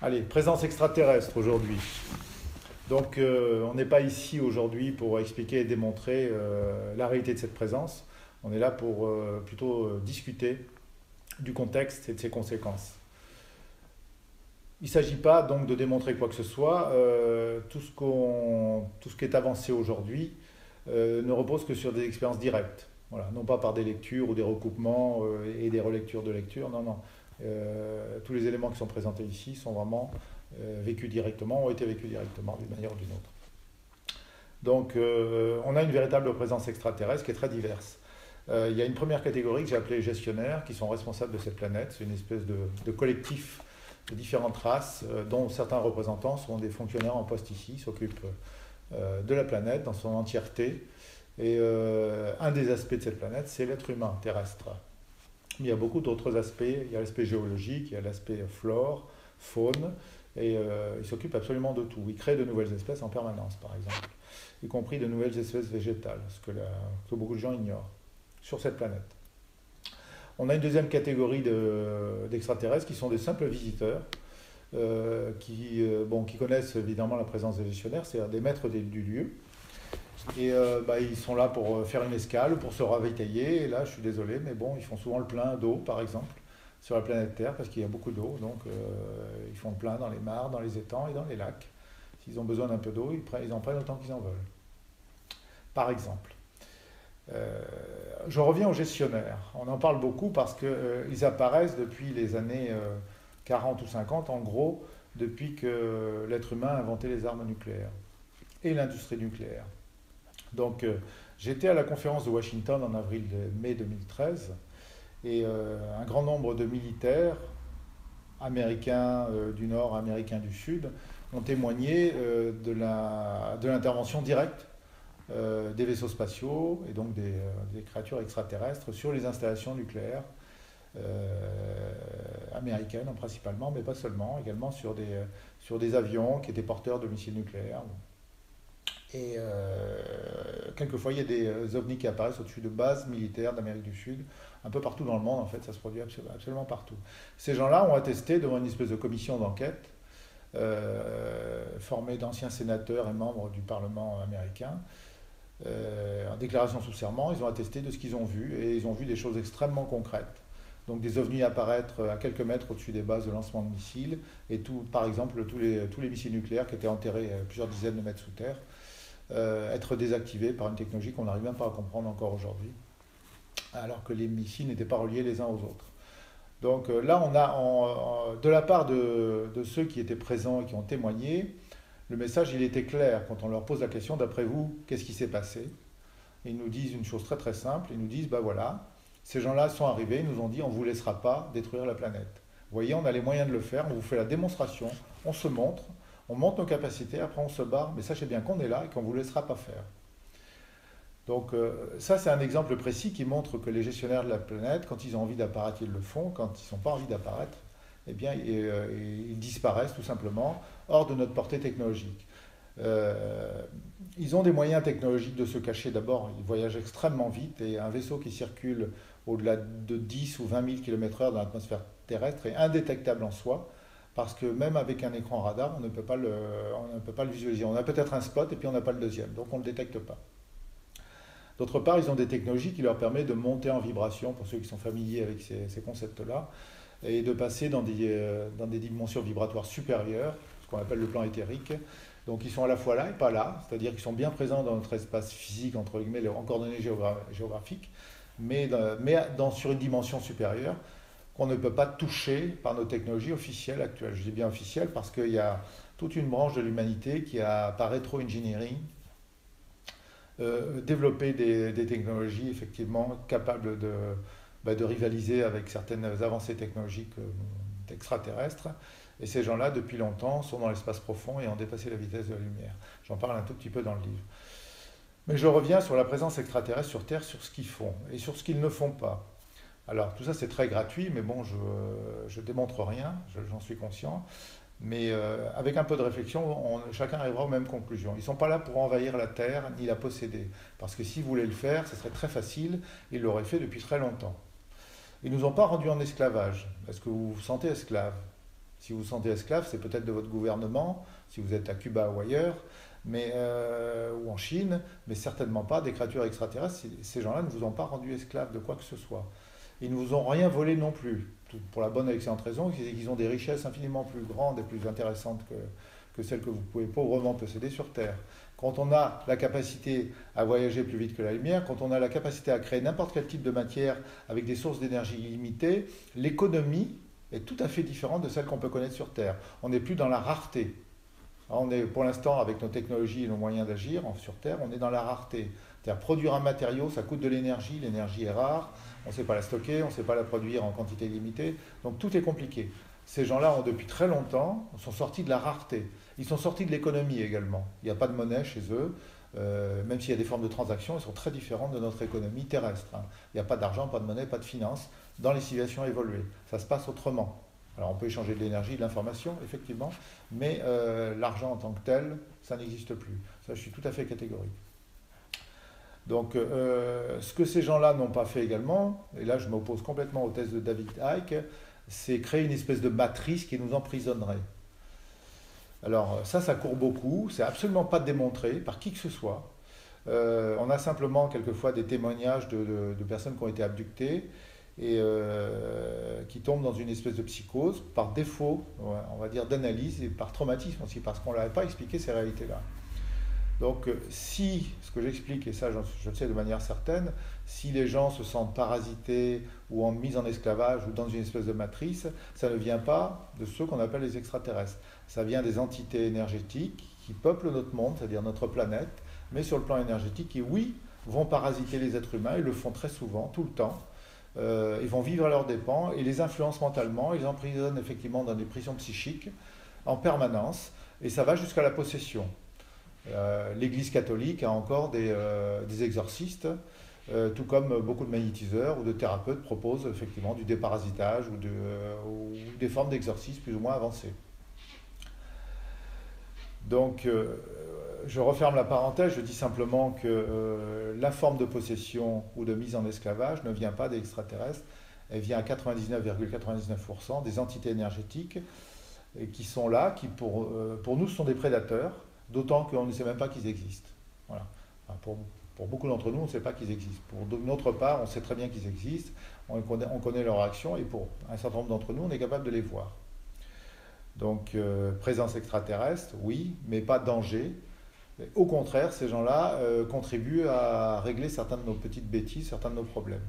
Allez, présence extraterrestre aujourd'hui. Donc, on n'est pas ici aujourd'hui pour expliquer et démontrer la réalité de cette présence. On est là pour plutôt discuter du contexte et de ses conséquences. Il ne s'agit pas donc de démontrer quoi que ce soit. Tout ce qui est avancé aujourd'hui ne repose que sur des expériences directes. Voilà, non pas par des lectures ou des recoupements et des relectures de lectures. Non, non. Tous les éléments qui sont présentés ici sont vraiment vécus directement, ont été vécus directement d'une manière ou d'une autre. Donc, on a une véritable présence extraterrestre qui est très diverse. Il y a une première catégorie que j'ai appelée les gestionnaires, qui sont responsables de cette planète. C'est une espèce de collectif de différentes races, dont certains représentants sont des fonctionnaires en poste ici, s'occupent de la planète dans son entièreté. Et un des aspects de cette planète, c'est l'être humain terrestre. Mais il y a beaucoup d'autres aspects. Il y a l'aspect géologique, il y a l'aspect flore, faune, et ils s'occupent absolument de tout. Ils créent de nouvelles espèces en permanence, par exemple, y compris de nouvelles espèces végétales, ce que beaucoup de gens ignorent sur cette planète. On a une deuxième catégorie d'extraterrestres qui sont des simples visiteurs, qui connaissent évidemment la présence des gestionnaires, c'est-à-dire des maîtres du lieu. Et ils sont là pour faire une escale, pour se ravitailler. Et là, je suis désolé, mais bon, ils font souvent le plein d'eau, par exemple, sur la planète Terre, parce qu'il y a beaucoup d'eau. Donc, ils font le plein dans les mares, dans les étangs et dans les lacs. S'ils ont besoin d'un peu d'eau, ils en prennent autant qu'ils en veulent. Par exemple. Je reviens aux gestionnaires. On en parle beaucoup parce qu'ils apparaissent depuis les années 40 ou 50, en gros, depuis que l'être humain a inventé les armes nucléaires et l'industrie nucléaire. Donc, j'étais à la conférence de Washington en mai 2013 et un grand nombre de militaires américains du Nord, américains du Sud ont témoigné de l'intervention directe des vaisseaux spatiaux et donc des créatures extraterrestres sur les installations nucléaires américaines principalement, mais pas seulement, également sur des avions qui étaient porteurs de missiles nucléaires. Et quelquefois, il y a des ovnis qui apparaissent au-dessus de bases militaires d'Amérique du Sud, un peu partout dans le monde, en fait, ça se produit absolument partout. Ces gens-là ont attesté devant une espèce de commission d'enquête, formée d'anciens sénateurs et membres du Parlement américain, en déclaration sous serment, ils ont attesté de ce qu'ils ont vu, et ils ont vu des choses extrêmement concrètes. Donc des ovnis apparaître à quelques mètres au-dessus des bases de lancement de missiles, et par exemple tous les missiles nucléaires qui étaient enterrés plusieurs dizaines de mètres sous terre, être désactivés par une technologie qu'on n'arrive même pas à comprendre encore aujourd'hui, alors que les missiles n'étaient pas reliés les uns aux autres. Donc là, on a, de la part de ceux qui étaient présents et qui ont témoigné, le message, il était clair quand on leur pose la question, d'après vous, qu'est-ce qui s'est passé? Ils nous disent une chose très très simple, ils nous disent, voilà, ces gens-là sont arrivés, ils nous ont dit, on ne vous laissera pas détruire la planète. Vous voyez, on a les moyens de le faire, on vous fait la démonstration, on se montre, on monte nos capacités, après on se barre, mais sachez bien qu'on est là et qu'on ne vous laissera pas faire. Donc ça, c'est un exemple précis qui montre que les gestionnaires de la planète, quand ils ont envie d'apparaître, ils le font, quand ils n'ont pas envie d'apparaître, eh bien, ils disparaissent tout simplement hors de notre portée technologique. Ils ont des moyens technologiques de se cacher. D'abord, ils voyagent extrêmement vite et un vaisseau qui circule au-delà de 10 ou 20 000 km/h dans l'atmosphère terrestre est indétectable en soi, parce que même avec un écran radar, on ne peut pas le visualiser. On a peut-être un spot et puis on n'a pas le deuxième, donc on ne le détecte pas. D'autre part, ils ont des technologies qui leur permettent de monter en vibration, pour ceux qui sont familiers avec ces concepts-là, et de passer dans des dimensions vibratoires supérieures, ce qu'on appelle le plan éthérique. Donc ils sont à la fois là et pas là, c'est-à-dire qu'ils sont bien présents dans notre espace physique, entre guillemets, en coordonnées géographiques, mais sur une dimension supérieure qu'on ne peut pas toucher par nos technologies officielles actuelles. Je dis bien officielles parce qu'il y a toute une branche de l'humanité qui a, par rétro-engineering, développé des technologies effectivement capables de rivaliser avec certaines avancées technologiques extraterrestres. Et ces gens-là, depuis longtemps, sont dans l'espace profond et ont dépassé la vitesse de la lumière. J'en parle un tout petit peu dans le livre. Mais je reviens sur la présence extraterrestre sur Terre, sur ce qu'ils font et sur ce qu'ils ne font pas. Alors, tout ça, c'est très gratuit, mais bon, je ne démontre rien, j'en suis conscient. Mais avec un peu de réflexion, chacun arrivera aux mêmes conclusions. Ils ne sont pas là pour envahir la Terre ni la posséder. Parce que s'ils voulaient le faire, ce serait très facile, ils l'auraient fait depuis très longtemps. Ils ne nous ont pas rendus en esclavage. Est-ce que vous vous sentez esclave? Si vous vous sentez esclave, c'est peut-être de votre gouvernement, si vous êtes à Cuba ou ailleurs, ou en Chine, mais certainement pas des créatures extraterrestres. Ces gens-là ne vous ont pas rendu esclave de quoi que ce soit. Ils ne vous ont rien volé non plus, pour la bonne et excellente raison, c'est qu'ils ont des richesses infiniment plus grandes et plus intéressantes que celles que vous pouvez pauvrement posséder sur Terre. Quand on a la capacité à voyager plus vite que la lumière, quand on a la capacité à créer n'importe quel type de matière avec des sources d'énergie illimitées, l'économie est tout à fait différente de celle qu'on peut connaître sur Terre. On n'est plus dans la rareté. On est, pour l'instant, avec nos technologies et nos moyens d'agir sur Terre, on est dans la rareté. C'est-à-dire produire un matériau, ça coûte de l'énergie est rare, on ne sait pas la stocker, on ne sait pas la produire en quantité limitée, donc tout est compliqué. Ces gens-là ont depuis très longtemps, sont sortis de la rareté. Ils sont sortis de l'économie également. Il n'y a pas de monnaie chez eux, même s'il y a des formes de transactions, elles sont très différentes de notre économie terrestre. Il n'y a pas d'argent, pas de monnaie, pas de finance dans les civilisations évoluées. Ça se passe autrement. Alors on peut échanger de l'énergie, de l'information, effectivement, mais l'argent en tant que tel, ça n'existe plus. Ça, je suis tout à fait catégorique. Donc, ce que ces gens-là n'ont pas fait également, et là je m'oppose complètement aux thèses de David Icke, c'est créer une espèce de matrice qui nous emprisonnerait. Alors ça court beaucoup, c'est absolument pas démontré par qui que ce soit. On a simplement quelquefois des témoignages de personnes qui ont été abductées et qui tombent dans une espèce de psychose par défaut, on va dire, d'analyse et par traumatisme aussi, parce qu'on ne leur avait pas expliqué ces réalités-là. Donc si, ce que j'explique, et ça je le sais de manière certaine, si les gens se sentent parasités ou mis en esclavage ou dans une espèce de matrice, ça ne vient pas de ceux qu'on appelle les extraterrestres. Ça vient des entités énergétiques qui peuplent notre monde, c'est-à-dire notre planète, mais sur le plan énergétique, qui, oui, vont parasiter les êtres humains, ils le font très souvent, tout le temps. Ils vont vivre à leurs dépens et les influencent mentalement, ils emprisonnent effectivement dans des prisons psychiques en permanence, et ça va jusqu'à la possession. L'Église catholique a encore des exorcistes, tout comme beaucoup de magnétiseurs ou de thérapeutes proposent effectivement du déparasitage ou des formes d'exorcisme plus ou moins avancées. Donc, je referme la parenthèse, je dis simplement que la forme de possession ou de mise en esclavage ne vient pas des extraterrestres, elle vient à 99,99% des entités énergétiques qui sont là, qui pour nous sont des prédateurs, d'autant qu'on ne sait même pas qu'ils existent. Voilà. Enfin, pour beaucoup d'entre nous, on ne sait pas qu'ils existent. Pour notre part, on sait très bien qu'ils existent, on connaît leur action, et pour un certain nombre d'entre nous, on est capable de les voir. Donc, présence extraterrestre, oui, mais pas danger. Au contraire, ces gens-là contribuent à régler certaines de nos petites bêtises, certains de nos problèmes.